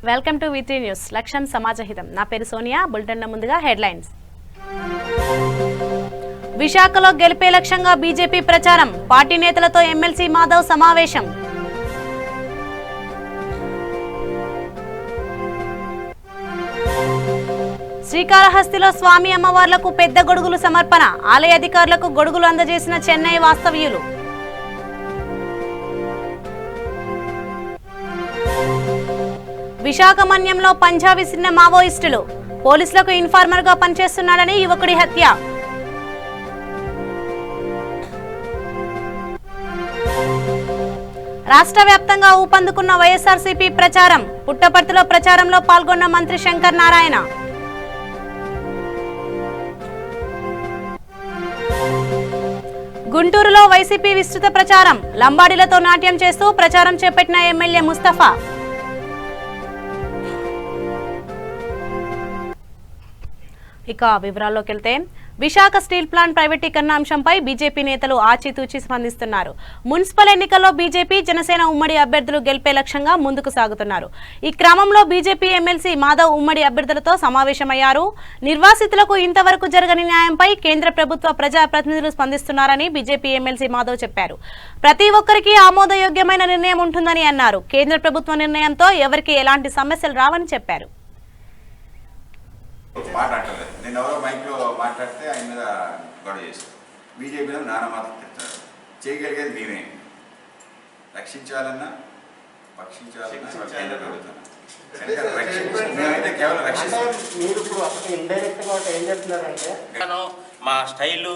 Welcome to V3 news. లక్ష్యం సమాజహితం. నా పేరు సోనియా. బులెటిన్ ముందుగా హెడ్లైన్స్. విశాఖలో గెలిపే లక్ష్యంగా బీజేపీ ప్రచారం. పార్టీ నేతలతో ఎమ్మెల్సీ మాధవ్ సమావేశం. శ్రీకాళహస్తిలో స్వామి అమ్మవార్లకు పెద్ద గొడుగులు సమర్పణ. ఆలయ అధికారులకు గొడుగులు అందజేసిన చెన్నై వాస్తవ్యులు. విశాఖ మన్యంలో పంజా విసిరిన మావోయిస్టులు. పోలీసులకు ఇన్ఫార్మర్ గా పనిచేస్తున్నాడని యువకుడి హత్య. రాష్ట్ర వ్యాప్తంగా ఊపందుకున్న వైఎస్ఆర్సీపీ ప్రచారం. పుట్టపర్తిలో ప్రచారంలో పాల్గొన్న మంత్రి శంకర్ నారాయణ. గుంటూరులో వైసీపీ విస్తృత ప్రచారం. లంబాడీలతో నాట్యం చేస్తూ ప్రచారం చేపట్టిన ఎమ్మెల్యే ముస్తఫా. ఇక వివరాల్లోకి వెళ్తే, విశాఖ స్టీల్ ప్లాంట్ ప్రైవేటీకరణ అంశంపై బీజేపీ నేతలు ఆచితూచి స్పందిస్తున్నారు. మున్సిపల్ ఎన్నికల్లో బీజేపీ జనసేన ఉమ్మడి అభ్యర్థులు గెలిపే లక్ష్యంగా ముందుకు సాగుతున్నారు. ఈ క్రమంలో బీజేపీ ఎమ్మెల్సీ మాధవ్ ఉమ్మడి అభ్యర్థులతో సమావేశమయ్యారు. నిర్వాసితులకు ఇంతవరకు జరగని న్యాయంపై కేంద్ర ప్రభుత్వ ప్రజాప్రతినిధులు స్పందిస్తున్నారని బీజేపీ ఎమ్మెల్సీ మాధవ్ చెప్పారు. ప్రతి ఒక్కరికి ఆమోదయోగ్యమైన నిర్ణయం ఉంటుందని అన్నారు. కేంద్ర ప్రభుత్వ నిర్ణయంతో ఎవరికి ఎలాంటి సమస్యలు రావని చెప్పారు. మాట్లాడలేదు. నేను ఎవరో మైక్లో మాట్లాడితే ఆయన మీద గొడవ చేశాను. బీజేపీలో నాన్న మాత్రం తిడతారు. చేయగలిగేది మేమే. రక్షించాలన్నా పక్షించాలన్నా కేంద్ర ప్రభుత్వం మేమైతే కేవలం రక్షిస్తాం. మా స్టైలు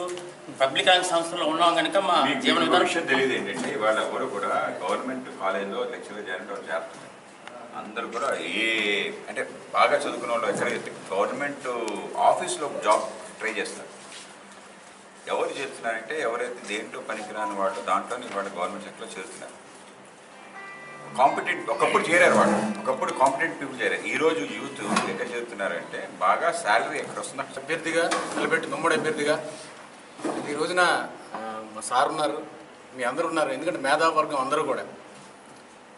పబ్లిక్ సంస్థలో ఉన్నాం కనుక మా జీవన విషయం తెలియదు ఏంటంటే, ఇవాళ ఎవరు కూడా గవర్నమెంట్ కాలేజ్లో లెక్చరర్ చేస్తున్నారు. అందరూ కూడా అంటే బాగా చదువుకున్న వాళ్ళు ఎక్కడ గవర్నమెంట్ ఆఫీస్లో జాబ్ ట్రై చేస్తారు. ఎవరు చేస్తున్నారంటే, ఎవరైతే దేంట్లో పనికిరాని వాళ్ళు దాంట్లోనే వాళ్ళ గవర్నమెంట్ సెక్టర్లో చేస్తున్నారు. కాంపిటెంట్ ఒకప్పుడు చేరారు వాళ్ళు, ఒకప్పుడు కాంపిటెంట్ పీపుల్ చేరారు. ఈరోజు యూత్ ఎక్కడ చేస్తున్నారంటే, బాగా శాలరీ ఎక్కడ వస్తుందో అభ్యర్థిగా నిలబెట్టి ఉమ్మడి అభ్యర్థిగా ఈ రోజున మా సార్ ఉన్నారు, మీ అందరూ ఉన్నారు. ఎందుకంటే మేధావర్గం అందరూ కూడా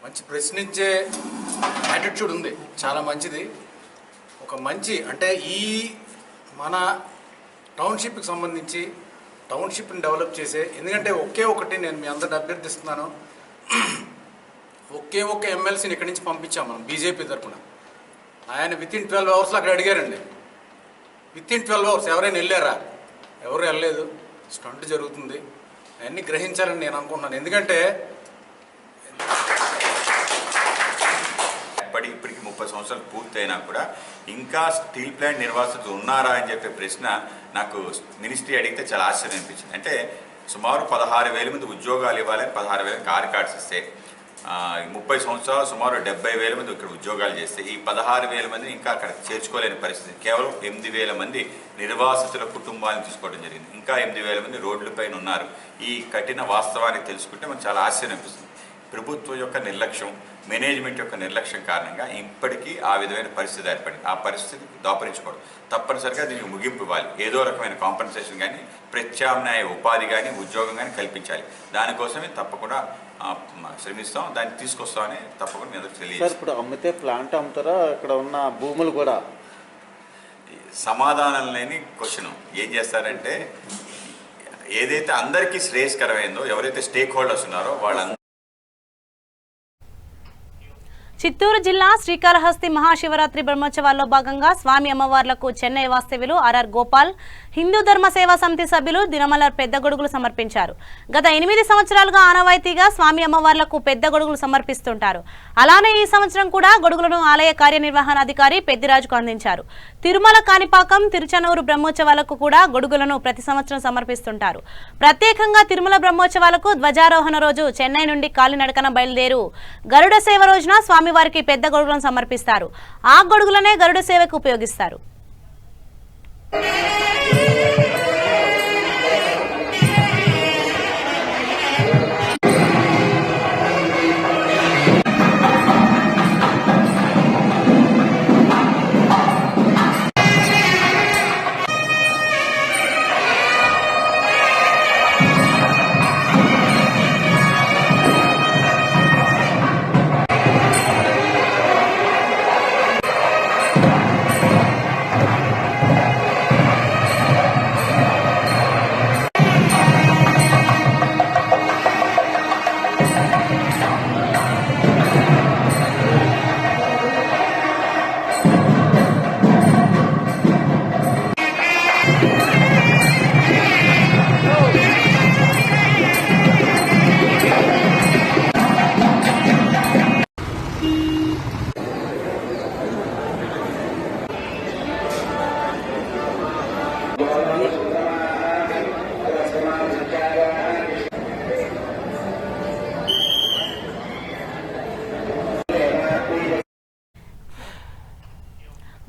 మంచి ప్రశ్నించే యాటిట్యూడ్ ఉంది, చాలా మంచిది. ఒక మంచి అంటే ఈ మన టౌన్షిప్కి సంబంధించి టౌన్షిప్ని డెవలప్ చేసే, ఎందుకంటే ఒకే ఒకటి నేను మీ అందరిని అభ్యర్థిస్తున్నాను, ఒకే ఒక్క ఎమ్మెల్సీని ఇక్కడి నుంచి పంపించాం మనం బీజేపీ తరఫున. ఆయన వితిన్ 12 అవర్స్లో అక్కడ అడిగారండి. వితిన్ 12 అవర్స్ ఎవరైనా వెళ్ళారా? ఎవరు వెళ్ళలేదు. స్టంట్ జరుగుతుంది. అవన్నీ గ్రహించాలని నేను అనుకుంటున్నాను. ఎందుకంటే ఇప్పటికి 30 సంవత్సరాలు పూర్తయినా కూడా ఇంకా స్టీల్ ప్లాంట్ నిర్వాసితులు ఉన్నారా అని చెప్పే ప్రశ్న నాకు మినిస్ట్రీ అడిగితే చాలా ఆశ్చర్యం అనిపించింది. అంటే సుమారు 16,000 మంది ఉద్యోగాలు ఇవ్వాలని 16,000 కార్ కార్డ్స్ ఇస్తే, 30 సంవత్సరాలు సుమారు 70,000 మంది ఇక్కడ ఉద్యోగాలు చేస్తే, ఈ 16,000 మందిని ఇంకా అక్కడ చేర్చుకోలేని పరిస్థితి. కేవలం 8,000 మంది నిర్వాసితుల కుటుంబాలను తీసుకోవడం జరిగింది. ఇంకా 8,000 మంది రోడ్లపైన ఉన్నారు. ఈ కఠిన వాస్తవాన్ని తెలుసుకుంటే మనకు చాలా ఆశ్చర్యం అనిపిస్తుంది. ప్రభుత్వం యొక్క నిర్లక్ష్యం, మేనేజ్మెంట్ యొక్క నిర్లక్ష్యం కారణంగా ఇప్పటికీ ఆ విధమైన పరిస్థితి ఏర్పడింది. ఆ పరిస్థితి దాపరించకూడదు. తప్పనిసరిగా దీనికి ముగింపు ఇవ్వాలి. ఏదో రకమైన కాంపెన్సేషన్ కానీ, ప్రత్యామ్నాయ ఉపాధి కానీ, ఉద్యోగం కానీ కల్పించాలి. దానికోసమే తప్పకుండా శ్రమిస్తాం, దాన్ని తీసుకొస్తామని తప్పకుండా మీ అందరికి తెలియదు. ఇప్పుడు అమ్మితే ప్లాంట్ అమ్ముతారా? ఇక్కడ ఉన్న భూములు కూడా సమాధానం లేని క్వశ్చన్. ఏం చేస్తారంటే, ఏదైతే అందరికీ శ్రేయస్కరమైందో, ఎవరైతే స్టేక్ హోల్డర్స్ ఉన్నారో వాళ్ళందరూ. చిత్తూరు జిల్లా శ్రీకాళహస్తి మహాశివరాత్రి బ్రహ్మోత్సవాల్లో భాగంగా స్వామి అమ్మవార్లకు చెన్నై వాస్తవ్యులు ఆర్ఆర్ గోపాల్, హిందూ ధర్మ సేవా సమితి సభ్యులు దినమల పెద్ద గొడుగులు సమర్పించారు. గత 8 సంవత్సరాలుగా ఆనవాయితీగా స్వామి అమ్మవార్లకు పెద్ద గొడుగులు సమర్పిస్తుంటారు. అలానే ఈ సంవత్సరం కూడా గొడుగులను ఆలయ కార్యనిర్వహణాధికారి పెద్దిరాజుకు అందించారు. తిరుమల కాణిపాకం, తిరుచనూరు బ్రహ్మోత్సవాలకు కూడా గొడుగులను ప్రతి సంవత్సరం సమర్పిస్తుంటారు. ప్రత్యేకంగా తిరుమల బ్రహ్మోత్సవాలకు ధ్వజారోహణ రోజు చెన్నై నుండి కాలినడకన బయలుదేరు గరుడ సేవ రోజున స్వామి వారికి పెద్ద గొడుగులను సమర్పిస్తారు. ఆ గొడుగులనే గరుడ సేవకు ఉపయోగిస్తారు.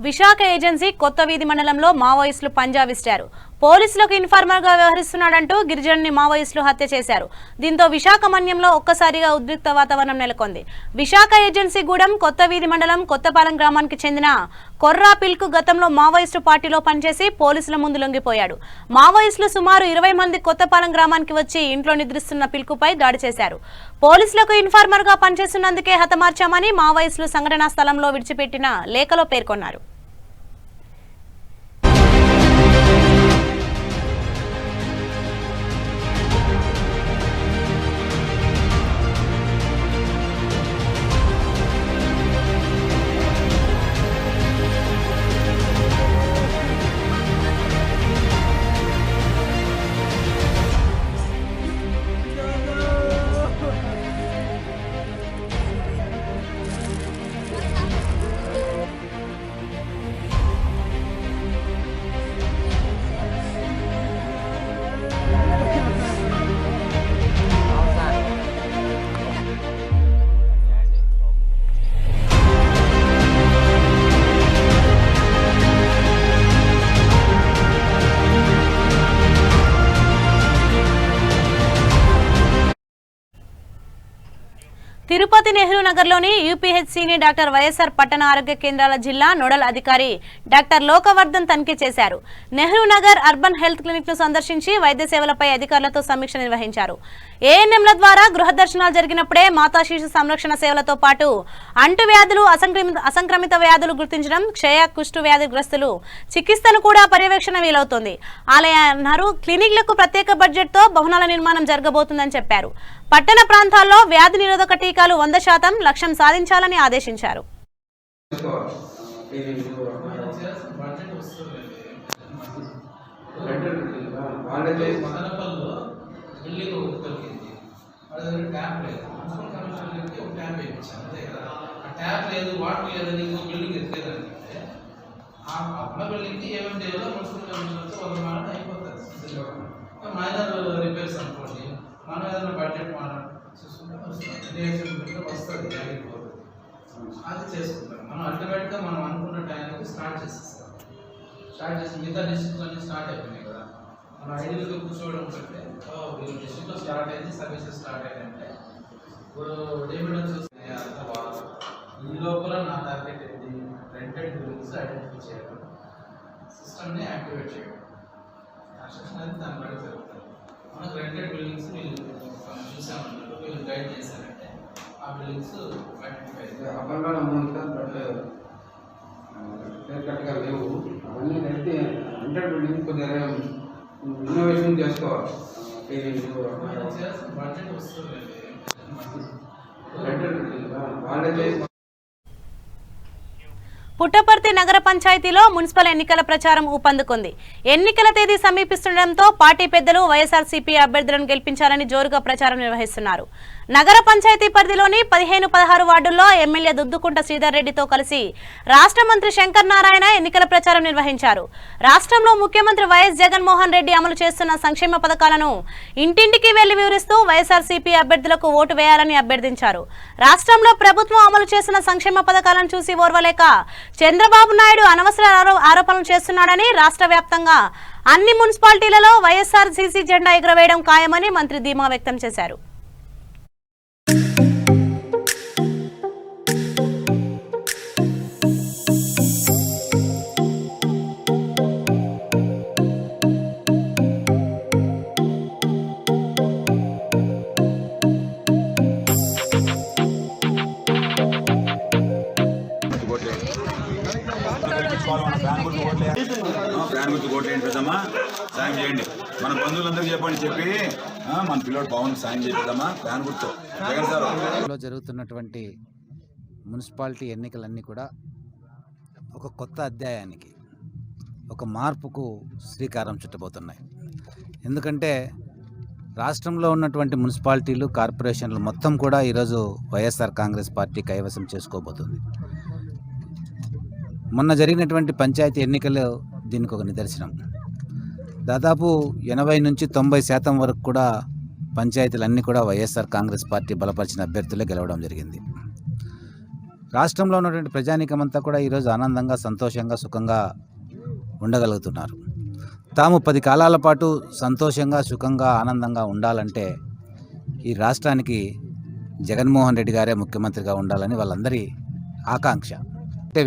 విశాఖ ఏజెన్సీ కొత్త వీధి మండలంలో మావోయిస్టులు పంజా విసిరారు. పోలీసులకు ఇన్ఫార్మర్గా వ్యవహరిస్తున్నాడంటూ గిరిజనుని మావోయిస్టులు హత్య చేశారు. దీంతో విశాఖ మన్యంలో ఒక్కసారిగా ఉద్రిక్త వాతావరణం నెలకొంది. విశాఖ ఏజెన్సీ గూడెం కొత్త వీధి మండలం కొత్తపాలెం గ్రామానికి చెందిన కొర్రా పిల్కు గతంలో మావోయిస్టు పార్టీలో పనిచేసి పోలీసుల ముందు లొంగిపోయాడు. మావోయిస్టులు సుమారు 20 మంది కొత్తపాలెం గ్రామానికి వచ్చి ఇంట్లో నిద్రిస్తున్న పిల్కుపై దాడి చేశారు. పోలీసులకు ఇన్ఫార్మర్గా పనిచేస్తున్నందుకే హతమార్చామని మావోయిస్టులు సంఘటనా స్థలంలో విడిచిపెట్టిన లేఖలో పేర్కొన్నారు. తిరుపతి నెహ్రూ నగర్లోని యూపీహెచ్సీని డాక్టర్ వైఎస్ఆర్ పట్టణ ఆరోగ్య కేంద్రాల జిల్లా నోడల్ అధికారి డాక్టర్ లోకవర్ధన్ తనిఖీ చేశారు. Nehru Nagar urban health clinic ను సందర్శించి వైద్య సేవలపై అధికారులతో సమీక్ష నిర్వహించారు. ఏఎన్ఎంల ద్వారా గృహ దర్శనాలు జరిగినప్పుడే మాతా శిశు సంరక్షణ సేవలతో పాటు అంటువ్యాధులు, అసంక్రమిత వ్యాధులు గుర్తించడం, క్షయ, కుష్టు వ్యాధిగ్రస్తులు చికిత్సను కూడా పర్యవేక్షణ వీలవుతుంది. ఆలయ అన్నారు. క్లినిక్లకు ప్రత్యేక బడ్జెట్తో భవనాల నిర్మాణం జరగబోతుందని చెప్పారు. పట్టణ ప్రాంతాల్లో వ్యాధి నిరోధక టీకాలు 100% లక్ష్యం సాధించాలని ఆదేశించారు. మనం ఏదైనా బడ్జెట్ చూసుకుంటే వస్తుంది అది చేసుకుంటాం. మనం అల్టిమేట్గా మనం అనుకున్న టైంకి స్టార్ట్ చేసేస్తాం. స్టార్ట్ చేసి మిగతా డిస్ట్రిక్ట్లన్నీ స్టార్ట్ అయిపోయినాయి కదా. మనం ఐడియల్గా కూర్చోవడం కంటే వీళ్ళు డిస్ట్రిక్ట్లో స్టార్ట్ అయింది, సర్వీసెస్ స్టార్ట్ అయ్యాయంటే ఇప్పుడు డేవిడెన్స్ వస్తున్నాయి. అంతా బాగా ఈ లోపల నా టార్గెట్ ఏంటి, రెంటెడ్ బిల్డింగ్స్ ఐడెంటిఫై చేయడం, సిస్టమ్ని యాక్టివేట్ చేయడం. కన్స్ట్రక్షన్ అనేది దాన్ని బట్టి జరుగుతుంది. మనకు రెంటెడ్ బిల్డింగ్స్ వీళ్ళు చూసామన్నట్టు వీళ్ళు గైడ్ చేశారంటే ఆ బిల్డింగ్స్ ఐడెంటిఫై అప్పట్లో అమౌంట్ బట్ కరెక్ట్గా లేవు. అవన్నీ అయితే రెంటెడ్ బిల్డింగ్ కొద్దిగా ఇన్నోవేషన్ చేసుకోవాలి. బడ్జెట్ వస్తుంది రెంటెడ్ బిల్డింగ్ వాళ్ళే. పుట్టపర్తి నగర పంచాయతీలో మున్సిపల్ ఎన్నికల ప్రచారం ఊపందుకుంది. ఎన్నికల తేదీ సమీపిస్తుండటంతో పార్టీ పెద్దలు వైఎస్ఆర్సీపీ అభ్యర్థులను గెలిపించాలని జోరుగా ప్రచారం నిర్వహిస్తున్నారు. నగర పంచాయతీ పరిధిలోని 15-16 వార్డుల్లో ఎమ్మెల్యే దుద్దుకుంట శ్రీధర్ రెడ్డితో కలిసి రాష్ట్ర మంత్రి శంకర్ నారాయణ ఎన్నికల ప్రచారం నిర్వహించారు. రాష్ట్రంలో ముఖ్యమంత్రి వైఎస్ జగన్మోహన్ రెడ్డి అమలు చేస్తున్న సంక్షేమ పథకాలను ఇంటింటికి వెళ్లి వివరిస్తూ వైఎస్ఆర్సీపీ అభ్యర్థులకు ఓటు వేయాలని అభ్యర్థించారు. రాష్ట్రంలో ప్రభుత్వం అమలు చేస్తున్న సంక్షేమ పథకాలను చూసి ఓర్వలేక చంద్రబాబు నాయుడు అనవసర ఆరోపణలు చేస్తున్నాడని, రాష్ట్ర వ్యాప్తంగా అన్ని మున్సిపాలిటీలలో వైఎస్ఆర్సీపీ జెండా ఎగురవేయడం ఖాయమని మంత్రి ధీమా వ్యక్తం చేశారు. ఫ్యాన్ గుర్తు కోట్లేండి పెద్దమ్మా, సాయం చేయండి. మన బంధువులందరికీ చెప్పి మన పిల్లడు బాగుంది, సాయం చేద్దామా. ఫ్యాన్ గుర్తు జగన్ సార్. జరుగుతున్నటువంటి మున్సిపాలిటీ ఎన్నికలన్నీ కూడా ఒక కొత్త అధ్యాయానికి, ఒక మార్పుకు శ్రీకారం చుట్టబోతున్నాయి. ఎందుకంటే రాష్ట్రంలో ఉన్నటువంటి మున్సిపాలిటీలు, కార్పొరేషన్లు మొత్తం కూడా ఈరోజు వైఎస్ఆర్ కాంగ్రెస్ పార్టీ కైవసం చేసుకోబోతుంది. మొన్న జరిగినటువంటి పంచాయతీ ఎన్నికలు దీనికి ఒక నిదర్శనం. దాదాపు 80 నుంచి 90% వరకు కూడా పంచాయతీలన్నీ కూడా వైఎస్ఆర్ కాంగ్రెస్ పార్టీ బలపరిచిన అభ్యర్థులే గెలవడం జరిగింది. రాష్ట్రంలో ఉన్నటువంటి ప్రజానీకమంతా కూడా ఈరోజు ఆనందంగా, సంతోషంగా, సుఖంగా ఉండగలుగుతున్నారు. తాము 10 కాలాల పాటు సంతోషంగా, సుఖంగా, ఆనందంగా ఉండాలంటే ఈ రాష్ట్రానికి జగన్మోహన్ రెడ్డి గారే ముఖ్యమంత్రిగా ఉండాలని వాళ్ళందరి ఆకాంక్ష.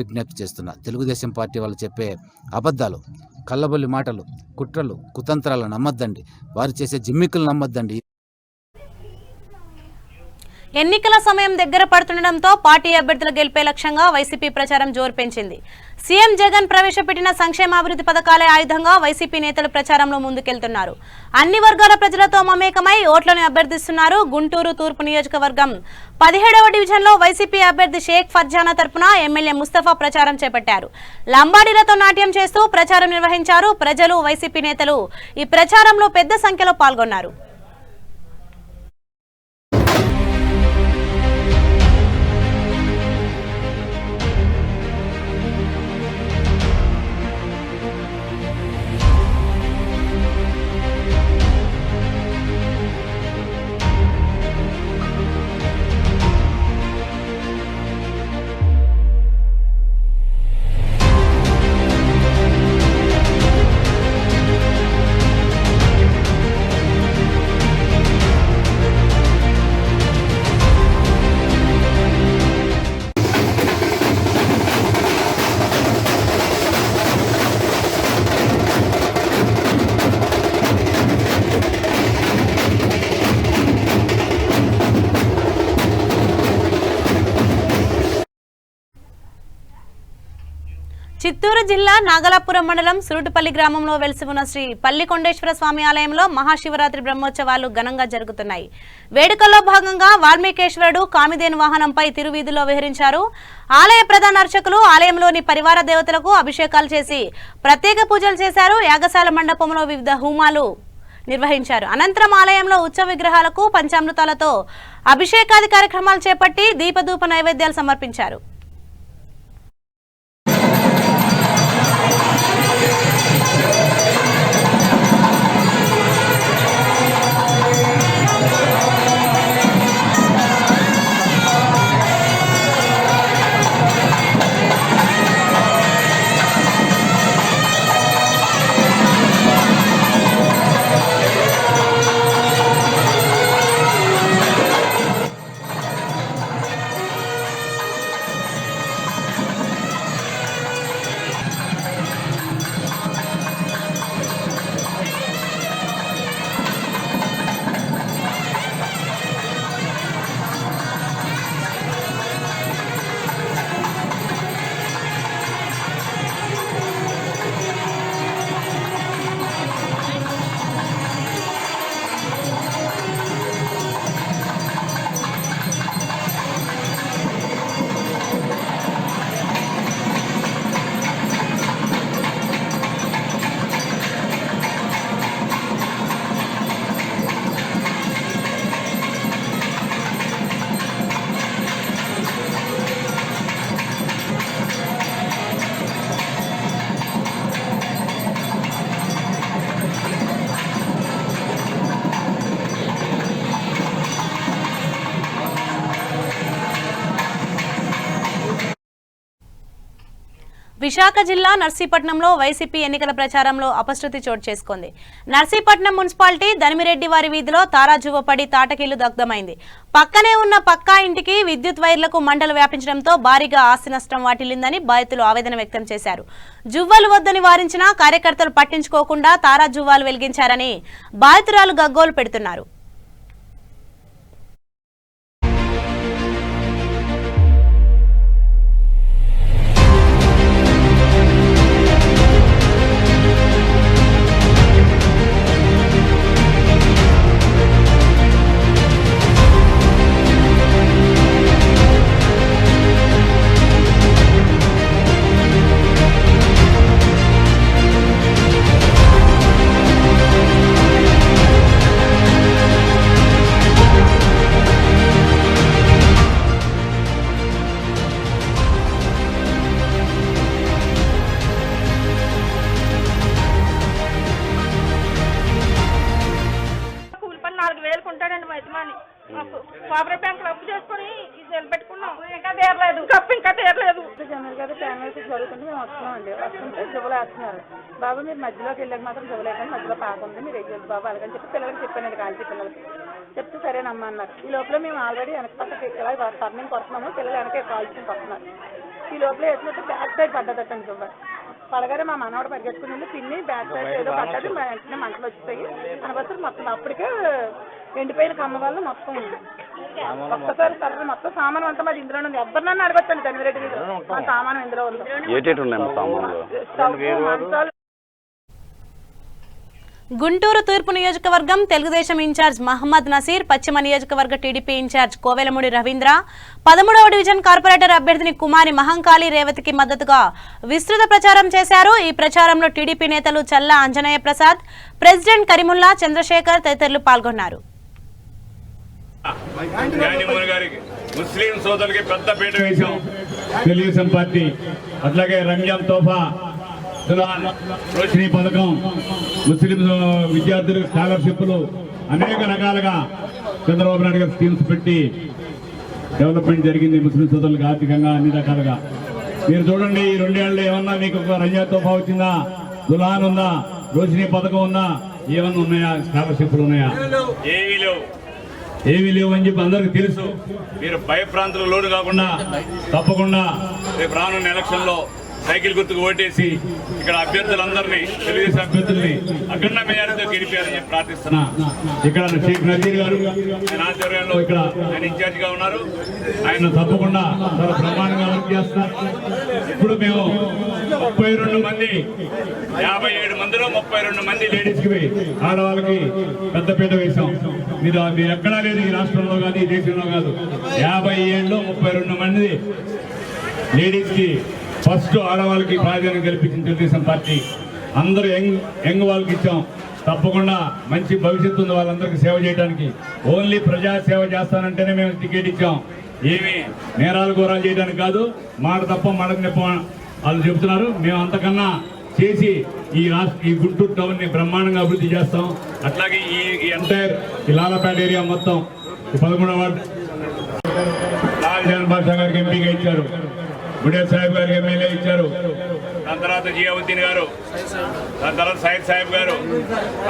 విజ్ఞప్తి చేస్తున్నా, తెలుగుదేశం పార్టీ వాళ్ళు చెప్పే అబద్ధాలు, కల్లబొల్లి మాటలు, కుట్రలు, కుతంత్రాలు నమ్మొద్దండి. వారు చేసే జిమ్మికులు నమ్మొద్దండి. ఎన్నికల సమయం దగ్గర పడుతుండటంతో పార్టీ అభ్యర్థుల గెలిపే లక్ష్యంగా వైసీపీ ప్రచారం జోరు పెంచింది. సీఎం జగన్ ప్రవేశపెట్టిన సంక్షేమాభివృద్ధి పథకాలే ఆయుధంగా వైసీపీ నేతలు ప్రచారంలో ముందుకెళ్తున్నారు. అన్ని వర్గాల ప్రజలతో మమేకమై ఓట్లను అభ్యర్థిస్తున్నారు. గుంటూరు తూర్పు నియోజకవర్గం 17వ డివిజన్లో వైసీపీ అభ్యర్థి షేక్ ఫర్జానా తరపున ఎమ్మెల్యే ముస్తఫా ప్రచారం చేపట్టారు. లంబాడీలతో నాట్యం చేస్తూ ప్రచారం నిర్వహించారు. ప్రజలు, వైసీపీ నేతలు ఈ ప్రచారంలో పెద్ద సంఖ్యలో పాల్గొన్నారు. చిత్తూరు జిల్లా నాగలాపురం మండలం సురుటుపల్లి గ్రామంలో వెలిసి ఉన్న శ్రీ పల్లికొండేశ్వర స్వామి ఆలయంలో మహాశివరాత్రి బ్రహ్మోత్సవాలు ఘనంగా జరుగుతున్నాయి. వేడుకల్లో భాగంగా వాల్మీకేశ్వరుడు కామిదేను వాహనంపై తిరువీధిలో విహరించారు. ఆలయ ప్రధాన అర్చకులు ఆలయంలోని పరివార దేవతలకు అభిషేకాలు చేసి ప్రత్యేక పూజలు చేశారు. యాగశాల మండపంలో వివిధ హోమాలు నిర్వహించారు. అనంతరం ఆలయంలో ఉత్సవ విగ్రహాలకు పంచామృతాలతో అభిషేకాది కార్యక్రమాలు చేపట్టి దీపధూప నైవేద్యాలు సమర్పించారు. విశాఖ జిల్లా నర్సీపట్నంలో వైసీపీ ఎన్నికల ప్రచారంలో అపశృతి చోటు చేసుకుంది. నర్సీపట్నం మున్సిపాలిటీ ధనిమిరెడ్డి వారి వీధిలో తారాజువ్వపడి తాటకిల్లు దగ్ధమైంది. పక్కనే ఉన్న పక్కా ఇంటికి విద్యుత్ వైర్లకు మంటలు వ్యాపించడంతో భారీగా ఆస్తి నష్టం వాటిల్లిందని బాధితులు ఆవేదన వ్యక్తం చేశారు. జువ్వలు వద్దని వారించినా కార్యకర్తలు పట్టించుకోకుండా తారాజువ్వాలు వెలిగించారని బాధితురాలు గగ్గోలు పెడుతున్నారు. వస్తున్నామండి. వస్తుంటే జుబులు వేస్తున్నారు. బాబు మీరు మధ్యలోకి వెళ్ళాక మాత్రం జుబులు వేయకండి, మధ్యలో పాక ఉంది, మీరు వేయద్దు బాబు అలాగని చెప్పి పిల్లలకి చెప్పానండి. కాల్చి పిల్లలకి చెప్తే సరేనమ్మా అన్నారు. ఈ లోపల మేము ఆల్రెడీ వెనక పక్కకి ఇలా టర్నింగ్ కొడుతున్నాము, పిల్లలు వెనక కాల్చుకుని వస్తున్నారు. ఈ లోపల వేసినట్టు బ్యాక్ సైడ్ పడ్డదట్టండి జుబ్బ. పడగానే మా మనవాడు పరిగెత్తుకుని పిన్ని బ్యాక్ సైడ్ ఏదో పడ్డది, వెంటనే మంటలు వచ్చిపోయి అనవసరం మొత్తం అప్పటికే ఎండిపోయిన కమ్మ వల్ల మొత్తం ఒక్కసారి సరే మొత్తం సామాను అంతా మాది ఇందులో ఉంది. ఎవరినన్నా అడగొచ్చండి తనిరెడ్డి మీద మా సామాను ఇందులో ఉంది. గుంటూరు తూర్పు నియోజకవర్గం తెలుగుదేశం ఇన్ఛార్జ్ మహమ్మద్ నసీర్, పశ్చిమ నియోజకవర్గ టీడీపీ ఇన్ఛార్జ్ కోవెలమూడి రవీంద్ర, 13వ డివిజన్ కార్పొరేటర్ అభ్యర్థిని కుమారి మహంకాళి రేవతికి మద్దతుగా విస్తృత ప్రచారం చేశారు. ఈ ప్రచారంలో టీడీపీ నేతలు చల్లా అంజనేయ ప్రసాద్, ప్రెసిడెంట్ కరీముల్లా, చంద్రశేఖర్ తదితరులు పాల్గొన్నారు. ముస్లిం సోదరులకి పెద్ద పీట వేశాం తెలుగుదేశం పార్టీ. అట్లాగే రంజాన్ తోఫా, రోషిని పథకం, ముస్లిం విద్యార్థులకు స్కాలర్షిప్లు, అనేక రకాలుగా చంద్రబాబు నాయుడు గారు స్కీమ్స్ పెట్టి డెవలప్మెంట్ జరిగింది ముస్లిం సోదరులకు ఆర్థికంగా అన్ని రకాలుగా. మీరు చూడండి, ఈ 2 ఏళ్ళు ఏమన్నా మీకు రంజాన్ తోఫా వచ్చిందా, దుల్హాన్ ఉందా, రోషిని పథకం ఉందా, ఏమన్నా ఉన్నాయా, స్కాలర్షిప్లు ఉన్నాయా? ఏమీ లేవు అని చెప్పి అందరికి తెలుసు. మీరు భయప్రాంతులకు లోను కాకుండా తప్పకుండా రేపు రానున్న ఎలక్షన్లో సైకిల్ గుర్తుకు ఓటేసి ఇక్కడ అభ్యర్థులందరినీ, తెలుగుదేశం అభ్యర్థుల్ని అఖండ మెజారిటీతో గెలిపారని చెప్పి ప్రార్థిస్తున్నా. ఇక్కడ షేక్ నజీర్ గారు ఆయన ఆధ్వర్యంలో ఇక్కడ ఆయన ఇన్ఛార్జ్ గా ఉన్నారు. ఆయన తప్పకుండా చాలా బ్రహ్మాండంగా వర్క్ చేస్తారు. ఇప్పుడు మేము 32 మంది, 57 మందిలో 32 మంది లేడీస్ కి ఆడవాళ్ళకి పెద్దపీట వేశాం. మీరు ఎక్కడా లేదు ఈ రాష్ట్రంలో కాదు, ఈ దేశంలో కాదు. 57లో 32 మంది లేడీస్ కి ఫస్ట్ ఆడవాళ్ళకి ప్రాధాన్యం కల్పించిన తెలుగుదేశం పార్టీ. అందరూ యంగ్ వాళ్ళకి ఇచ్చాం. తప్పకుండా మంచి భవిష్యత్తు ఉంది వాళ్ళందరికీ సేవ చేయడానికి. ఓన్లీ ప్రజా సేవ చేస్తానంటేనే మేము టికెట్ ఇచ్చాం. ఏమి నేరాలు ఘోరాలు చేయడానికి కాదు. మాట తప్ప మడక నెప్ప వాళ్ళు చెబుతున్నారు. మేము అంతకన్నా చేసి ఈ గుంటూరు టౌన్ ని బ్రహ్మాండంగా అభివృద్ధి చేస్తాం. అట్లాగే ఈ ఎంటైర్ ఈ లాలపేట ఏరియా మొత్తం 13వ వార్డు లాల్ జాన్ బాషా గారికి ఎంపీగా ఇచ్చారు, బుడే సాహెబ్ గారికి ఎమ్మెల్యే ఇచ్చారు, దాని తర్వాత జియావుద్దీన్ గారు, దాని తర్వాత సయ్యద్ సాహెబ్ గారు,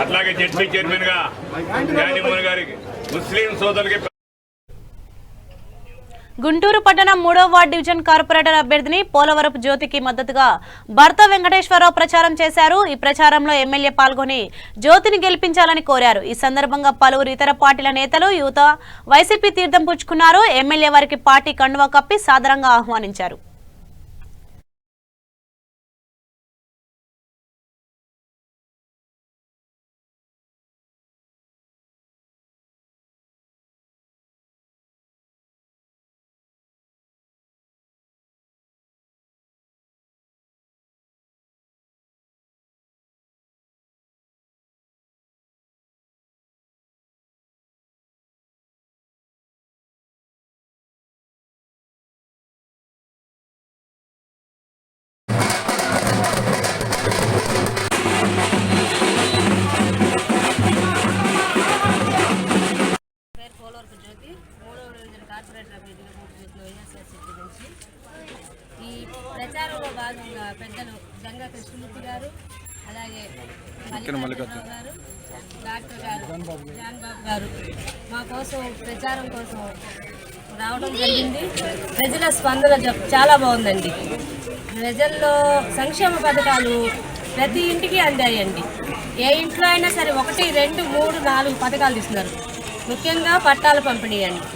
అట్లాగే జెడ్పీ చైర్మన్ గా జానీమోహన్ గారికి, ముస్లిం సోదరులకి. గుంటూరు పట్టణం 3వ వార్డు డివిజన్ కార్పొరేటర్ అభ్యర్థిని పోలవరపు జ్యోతికి మద్దతుగా భర్త వెంకటేశ్వరరావు ప్రచారం చేశారు. ఈ ప్రచారంలో ఎమ్మెల్యే పాల్గొని జ్యోతిని గెలిపించాలని కోరారు. ఈ సందర్భంగా పలువురు ఇతర పార్టీల నేతలు, యువత, వైసీపీ తీర్థం పుచ్చుకున్నారు. ఎమ్మెల్యే వారికి పార్టీ కండువా కప్పి సాదరంగా ఆహ్వానించారు. ఈ ప్రచారంలో భాగంగా పెద్దలు జంగా కృష్ణమూర్తి గారు, అలాగే మల్లికార్జున గారు, డాక్టర్ గారు, జాన్ బాబు గారు మా కోసం ప్రచారం కోసం రావడం జరిగింది. ప్రజల స్పందన చాలా బాగుందండి. ప్రజల్లో సంక్షేమ పథకాలు ప్రతి ఇంటికి అందాయండి. ఏ ఇంట్లో అయినా సరే 1, 2, 3, 4 పథకాలు ఇస్తున్నారు. ముఖ్యంగా పట్టాల పంపిణీ అండి.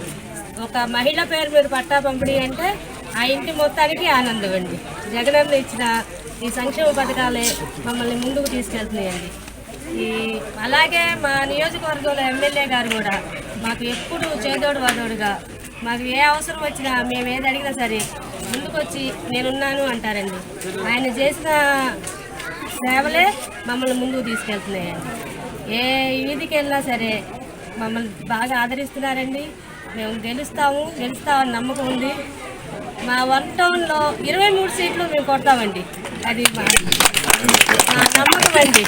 ఒక మహిళ పేరు మీద పట్టా పంపిణీ అంటే ఆ ఇంటి మొత్తానికి ఆనందం అండి. జగనన్న ఇచ్చిన ఈ సంక్షేమ పథకాలే మమ్మల్ని ముందుకు తీసుకెళ్తున్నాయండి. అలాగే మా నియోజకవర్గంలో ఎమ్మెల్యే గారు కూడా మాకు ఎప్పుడు చేదోడు వాదోడుగా, మాకు ఏ అవసరం వచ్చినా మేము ఏది అడిగినా సరే ముందుకొచ్చి నేనున్నాను అంటారండి. ఆయన చేసిన సేవలే మమ్మల్ని ముందుకు తీసుకెళ్తున్నాయండి. ఏ వీధికి వెళ్ళినా సరే మమ్మల్ని బాగా ఆదరిస్తున్నారండి. మేము గెలుస్తామని నమ్మకం ఉంది. మా 1 టౌన్లో 23 సీట్లు మేము కొడతామండి. అది మా నమ్మకం అండి.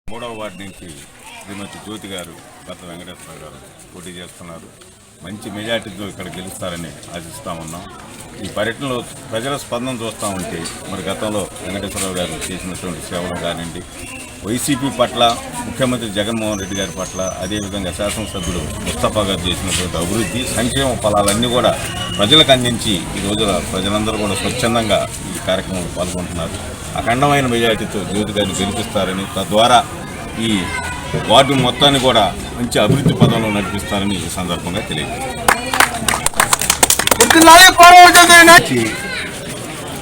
3వ వార్డు నుంచి శ్రీమతి జ్యోతి గారు, భర్త వెంకటేశ్వర గారు పోటీ చేస్తున్నారు. మంచి మెజార్టీతో ఇక్కడ గెలుస్తారని ఆశిస్తూ ఉన్నాం. ఈ పర్యటనలో ప్రజల స్పందన చూస్తూ ఉంటే మరి గతంలో వెంకటేశ్వరరావు గారు చేసినటువంటి సేవలు కానివ్వండి, వైసీపీ పట్ల ముఖ్యమంత్రి జగన్మోహన్ రెడ్డి గారి పట్ల, అదేవిధంగా శాసనసభ్యుడు ముస్తఫా గారు చేసినటువంటి అభివృద్ధి సంక్షేమ ఫలాలన్నీ కూడా ప్రజలకు అందించి ఈ రోజున ప్రజలందరూ కూడా స్వచ్ఛందంగా ఈ కార్యక్రమంలో పాల్గొంటున్నారు. అఖండమైన మెజార్టీతో జ్యోతి గారిని గెలిపిస్తారని, తద్వారా ఈ వార్డు మొత్తాన్ని కూడా మంచి అభివృద్ధి పదంలో నడిపిస్తారని ఈ సందర్భంగా తెలియజేస్తారు.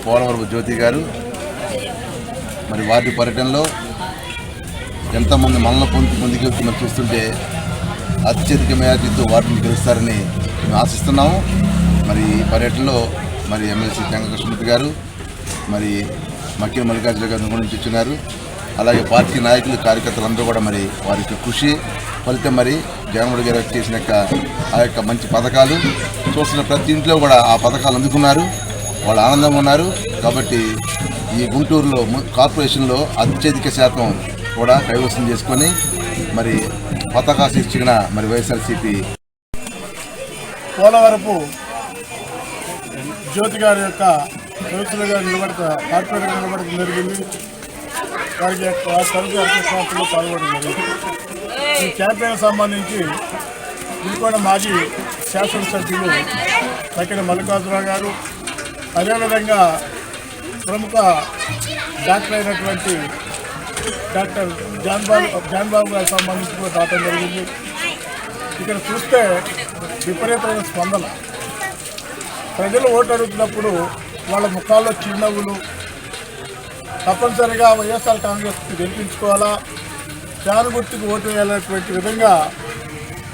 పోలవరపు జ్యోతి గారు మరి వార్డు పర్యటనలో ఎంతమంది మనల్ని పొందుకెళ్తున్నారు చూస్తుంటే అత్యధిక మెజార్టీతో వార్డును గెలుస్తారని మేము ఆశిస్తున్నాము. మరి ఈ పర్యటనలో మరి ఎమ్మెల్సీ జంగకృష్ణమూర్తి గారు, మరి మక్కిన మల్లికార్జున గారు నుంచి వచ్చినారు. అలాగే పార్టీ నాయకులు, కార్యకర్తలందరూ కూడా మరి వారి యొక్క కృషి ఫలితం మరి జగన్మోహన్ గారు చేసిన ఆ యొక్క మంచి పథకాలు చూస్తున్న ప్రతి ఇంట్లో కూడా ఆ పథకాలు అందుకున్నారు, వాళ్ళు ఆనందంగా ఉన్నారు. కాబట్టి ఈ గుంటూరులో కార్పొరేషన్లో అత్యధిక శాతం కూడా కైవసం చేసుకొని మరి పతాకా శీర్షికన మరి వైఎస్ఆర్సీపీ పోలవరపు జ్యోతి గారి యొక్క కౌన్సిలర్గా కార్పొరేటర్గా నిలబడటం జరిగింది. వారికి సరుకు సంస్థలో పాల్గొనడం జరిగింది. ఈ క్యాంపెయిన్ సంబంధించి ఇంకొక మాజీ శాసనసభ్యులు తక్కిన మల్లికార్జునరావు గారు, అదేవిధంగా ప్రముఖ డాక్టర్ అయినటువంటి డాక్టర్ జాన్ బాబు గారికి సంబంధించి కూడా రావడం జరిగింది. ఇక్కడ చూస్తే విపరీతమైన స్పందన. ప్రజలు ఓటు అడుగుతున్నప్పుడు వాళ్ళ ముఖాల్లో చిరునవ్వులు, తప్పనిసరిగా వైఎస్ఆర్ కాంగ్రెస్కి గెలిపించుకోవాలా, ఫ్యాన్ గుర్తుకు ఓటు వేయాలనేటువంటి విధంగా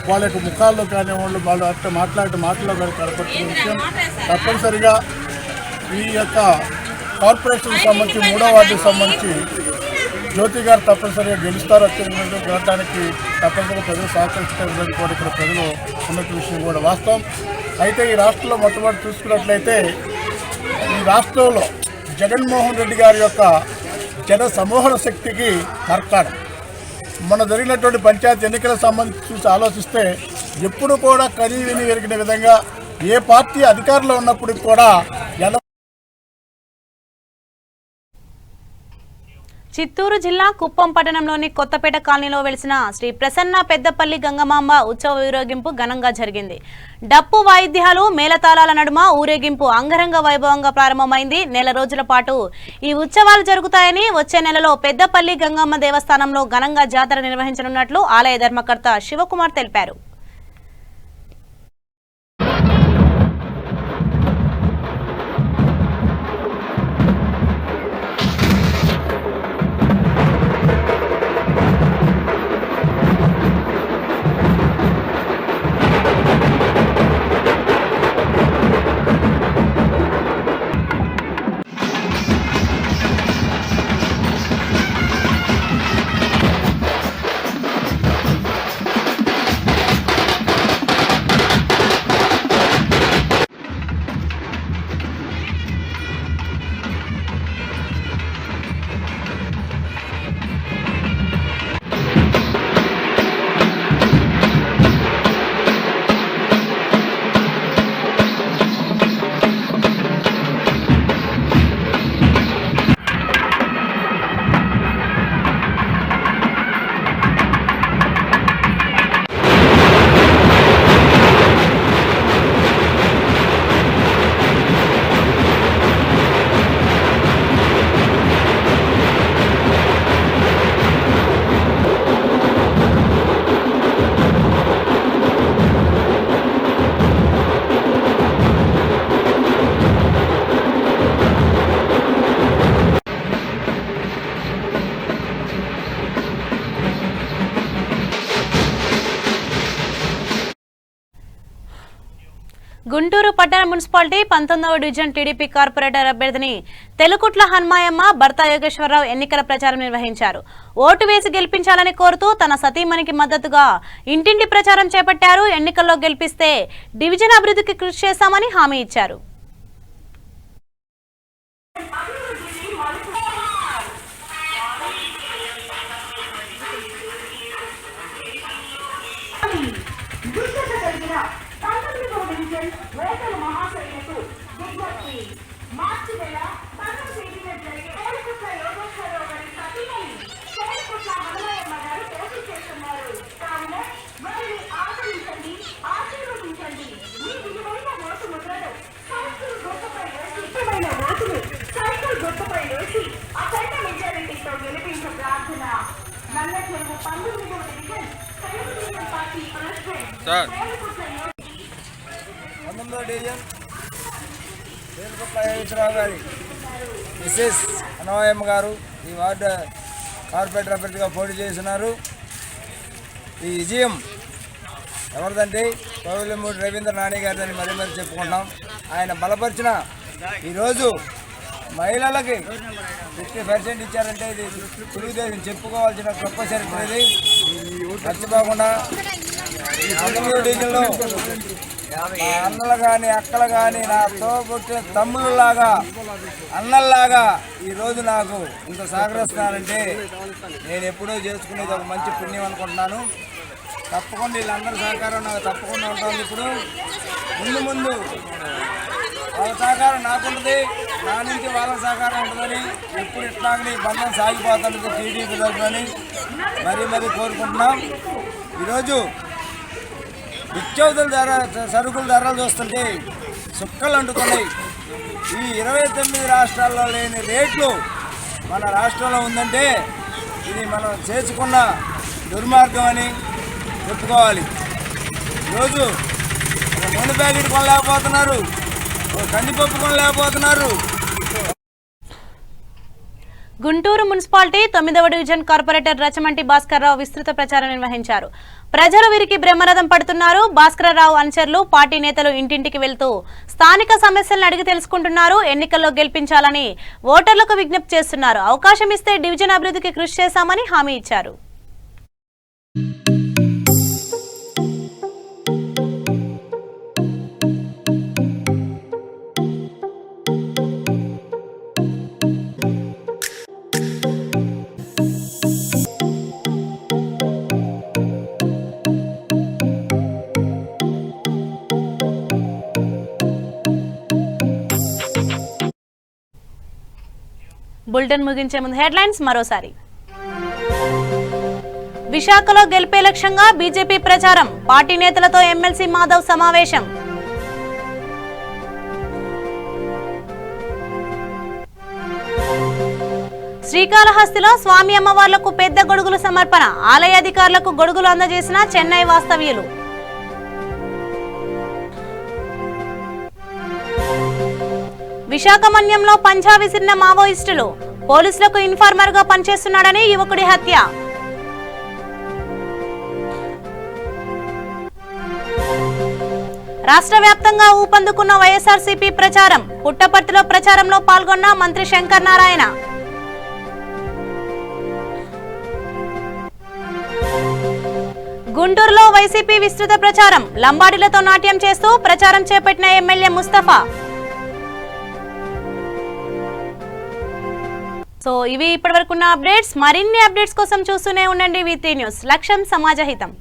వాళ్ళ యొక్క ముఖాల్లో కానీ వాళ్ళు అట్లా మాటల్లో కానీ కనపడుతున్న విషయం. తప్పనిసరిగా ఈ యొక్క కార్పొరేషన్కి సంబంధించి 3వ వార్డుకి సంబంధించి జ్యోతి గారు తప్పనిసరిగా గెలుస్తారు. అత్యంత గెలవడానికి తప్పనిసరిగా ప్రజలు సహకరిస్తారని కూడా ఇక్కడ ప్రజలు ఉన్నట్టు విషయం కూడా వాస్తవం. అయితే ఈ రాష్ట్రంలో మొట్టమొదటి చూసుకున్నట్లయితే ఈ రాష్ట్రంలో జగన్మోహన్ రెడ్డి గారి యొక్క జన సమూహన శక్తికి తర్కాడం. మొన్న జరిగినటువంటి పంచాయతీ ఎన్నికలకు సంబంధించి చూసి ఆలోచిస్తే ఎప్పుడు కూడా కనీ విని ఎరిగిన విధంగా ఏ పార్టీ అధికారంలో ఉన్నప్పుడు కూడా చిత్తూరు జిల్లా కుప్పం పట్టణంలోని కొత్తపేట కాలనీలో వెలిసిన శ్రీ ప్రసన్న పెద్దపల్లి గంగమాంబ ఉత్సవ ఊరేగింపు ఘనంగా జరిగింది. డప్పు వాయిద్యాలు, మేళతాళాల నడుమ ఊరేగింపు అంగరంగ వైభవంగా ప్రారంభమైంది. నెల రోజుల పాటు ఈ ఉత్సవాలు జరుగుతాయని, వచ్చే నెలలో పెద్దపల్లి గంగమ్మ దేవస్థానంలో ఘనంగా జాతర నిర్వహించనున్నట్లు ఆలయ ధర్మకర్త శివకుమార్ తెలిపారు. గుంటూరు పట్టణ మున్సిపాలిటీ 19వ డివిజన్ టీడీపీ కార్పొరేటర్ అభ్యర్థిని తెలుకుట్ల హన్మాయమ్మ భర్త యోగేశ్వరరావు ఎన్నికల ప్రచారం నిర్వహించారు. ఓటు వేసి గెలిపించాలని కోరుతూ తన సతీమణికి మద్దతుగా ఇంటింటి ప్రచారం చేపట్టారు. ఎన్నికల్లో గెలిపిస్తే డివిజన్ అభివృద్ధికి కృషి చేశామని హామీ ఇచ్చారు. డివిజన్ వేలుకొట్ల గారి మిసెస్ అనవయమ్మ గారు ఈ వార్డు కార్పొరేటర్ అభ్యర్థిగా పోటీ చేస్తున్నారు. ఈ విజయం ఎవరిదంటే కోవిలమూడి రవీంద్ర నాని గారిదని మరీ మరీ చెప్పుకుంటాం. ఆయన బలపరిచిన ఈరోజు మహిళలకి 50% ఇచ్చారంటే ఇది తెలుగుదేశం చెప్పుకోవాల్సిన గొప్ప చరిత్ర. ఇది మర్చిపోకుండా ఈ 13 డివిజన్లో మా అన్నలు కానీ అక్కలు కానీ నాతో పుట్టిన తమ్ముళ్ళలాగా అన్నల్లాగా ఈరోజు నాకు ఇంత సహకరిస్తున్నారంటే నేను ఎప్పుడూ చేసుకునేది ఒక మంచి పుణ్యం అనుకుంటున్నాను. తప్పకుండా వీళ్ళందరి సహకారం నాకు తప్పకుండా ఉంటుంది. ఇప్పుడు ముందు వాళ్ళ సహకారం నాకుంటుంది, నా నుంచి వాళ్ళ సహకారం ఉంటుందని ఎప్పుడు ఇట్లాగని బంధం సాగిపోతుంది టీడీపీ తరఫునని మరీ కోరుకుంటున్నాం. ఈరోజు నిత్యావసర సరుకుల ధరలు చూస్తుంటే సుక్కలు అంటుతున్నాయి. ఈ 29 రాష్ట్రాల్లో లేని రేట్లు మన రాష్ట్రంలో ఉందంటే ఇది మనం చేసుకున్న దుర్మార్గం అని చెప్పుకోవాలి. ఈరోజు ఒక నూనె ప్యాకెట్ కొనలేకపోతున్నారు, ఒక కందిపప్పు కొనలేకపోతున్నారు. గుంటూరు మున్సిపాలిటీ 9వ డివిజన్ కార్పొరేటర్ రచమంటి భాస్కర్రావు విస్తృత ప్రచారం నిర్వహించారు. ప్రజలు వీరికి బ్రహ్మరథం పడుతున్నారు. భాస్కర్రావు అనుచరులు పార్టీ నేతలు ఇంటింటికి వెళ్తూ స్థానిక సమస్యలను అడిగి తెలుసుకుంటున్నారు. ఎన్నికల్లో గెలిపించాలని ఓటర్లకు విజ్ఞప్తి చేస్తున్నారు. అవకాశం ఇస్తే డివిజన్ అభివృద్ధికి కృషి చేశామని హామీ ఇచ్చారు. బులెటిన్ ముగించే ముందు హెడ్లైన్స్ మరోసారి. విశాఖలో గెలిపే లక్ష్యంగా బీజేపీ ప్రచారం. పార్టీ నేతలతో ఎమ్మెల్సీ మాధవ్ సమావేశం. శ్రీకాళహస్తిలో స్వామి అమ్మవార్లకు పెద్ద గొడుగుల సమర్పణ. ఆలయ అధికారులకు గొడుగులు అందజేసిన చెన్నై వాస్తవ్యులు. విశాఖ మన్యంలో పంజా విసిరిన మావోయిస్టులు. పోలీసులకు ఇన్ఫార్మర్ గా పనిచేస్తున్నాడని యువకుడి హత్య. రాష్ట్ర వ్యాప్తంగా ఊపందుకున్న వైఎస్ఆర్సీపీ ప్రచారం. పుట్టపర్తిలో ప్రచారంలో పాల్గొన్న మంత్రి శంకర్ నారాయణ. గుంటూరులో వైసీపీ విస్తృత ప్రచారం. లంబాడీలతో నాట్యం చేస్తూ ప్రచారం చేపట్టిన ఎమ్మెల్యే ముస్తఫా. సో ఇవి ఇప్పటివరకున్న అప్డేట్స్. మరిన్ని అప్డేట్స్ కోసం చూస్తూనే ఉండండి V3 న్యూస్. లక్ష్యం సమాజహితం.